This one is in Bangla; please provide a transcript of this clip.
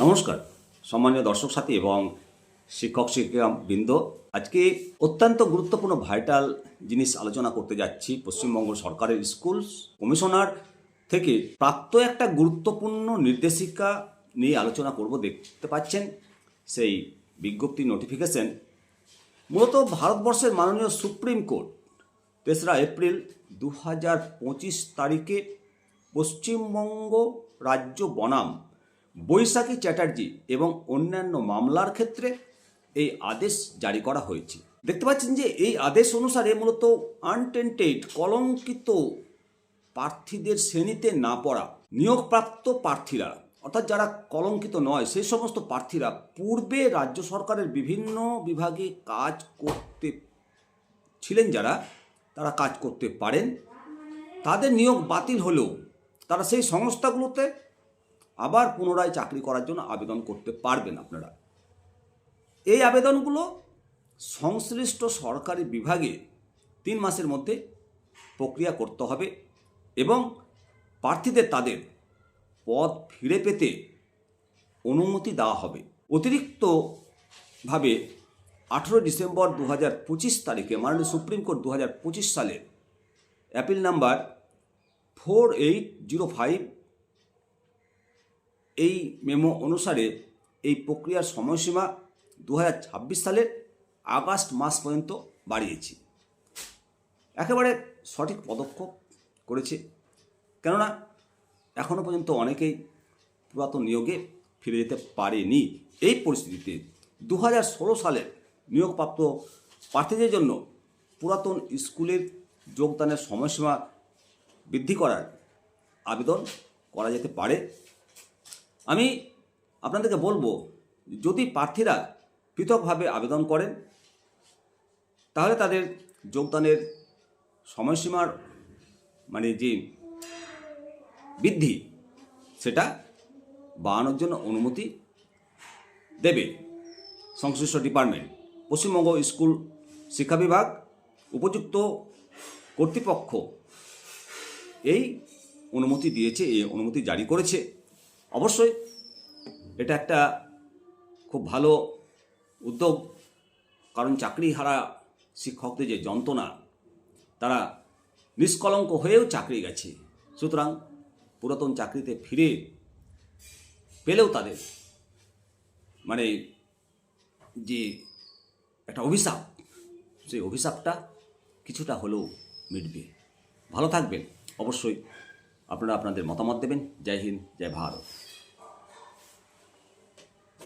নমস্কার সম্মানীয় দর্শক সাথী এবং শিক্ষক শিক্ষিকা বৃন্দ। আজকে অত্যন্ত গুরুত্বপূর্ণ ভাইটাল জিনিস আলোচনা করতে যাচ্ছি। পশ্চিমবঙ্গ সরকারের স্কুল কমিশনার থেকে প্রাপ্ত একটা গুরুত্বপূর্ণ নির্দেশিকা নিয়ে আলোচনা করব। দেখতে পাচ্ছেন সেই বিজ্ঞপ্তি নোটিফিকেশন। মূলত ভারতবর্ষের মাননীয় সুপ্রিম কোর্ট 3রা এপ্রিল 2025 তারিখে পশ্চিমবঙ্গ রাজ্য বনাম বৈশাখী চ্যাটার্জি এবং অন্যান্য মামলার ক্ষেত্রে এই আদেশ জারি করা হয়েছে। দেখতে পাচ্ছেন যে এই আদেশ অনুসারে মূলত আনটেন্টেড কলঙ্কিত প্রার্থীদের শ্রেণীতে না পড়া নিয়োগপ্রাপ্ত প্রার্থীরা, অর্থাৎ যারা কলঙ্কিত নয় সেই সমস্ত প্রার্থীরা পূর্বে রাজ্য সরকারের বিভিন্ন বিভাগে কাজ করতে ছিলেন, যারা তারা কাজ করতে পারেন, তাদের নিয়োগ বাতিল হলেও তারা সেই সংস্থাগুলোতে আবার পুনরায় চাকরি করার জন্য আবেদন করতে পারবেন। আপনারা এই আবেদনগুলো সংশ্লিষ্ট সরকারি বিভাগে 3 মাসের মধ্যে প্রক্রিয়া করতে হবে এবং প্রার্থীদের তাদের পদ ফিরে পেতে অনুমতি দেওয়া হবে। অতিরিক্তভাবে 18 ডিসেম্বর 2025 তারিখে মাননীয় সুপ্রিম কোর্ট 2025 সালের অ্যাপিল নাম্বার 4805 এই মেমো অনুসারে এই প্রক্রিয়ার সময়সীমা 2026 সালের আগস্ট মাস পর্যন্ত বাড়িয়েছে। একেবারে সঠিক পদক্ষেপ করেছে, কেননা এখনও পর্যন্ত অনেকেই পুরাতন নিয়োগে ফিরে যেতে পারেনি। এই পরিস্থিতিতে 2016 সালের নিয়োগপ্রাপ্ত প্রার্থীদের জন্য পুরাতন স্কুলের যোগদানের সময়সীমা বৃদ্ধি করার আবেদন করা যেতে পারে। আমি আপনাদেরকে বলবো, যদি প্রার্থীরা পৃথকভাবে আবেদন করেন তাহলে তাদের যোগদানের সময়সীমার যে বৃদ্ধি সেটা বাড়ানোর জন্য অনুমতি দেবে সংশ্লিষ্ট ডিপার্টমেন্ট। পশ্চিমবঙ্গ স্কুল শিক্ষা বিভাগ উপযুক্ত কর্তৃপক্ষ এই অনুমতি দিয়েছে, এই অনুমতি জারি করেছে। অবশ্যই এটা একটা খুব ভালো উদ্যোগ, কারণ চাকরি হারা শিক্ষকদের যে যন্ত্রণা, তারা নিষ্কলঙ্ক হয়েও চাকরি গেছে, সুতরাং পুরাতন চাকরিতে ফিরে পেলেও তাদের যে একটা অভিশাপ, সেই অভিশাপটা কিছুটা হলেও মিটবে। ভালো থাকবেন। অবশ্যই আপনারা আপনাদের মতামত দেবেন। জয় হিন্দ, জয় ভারত।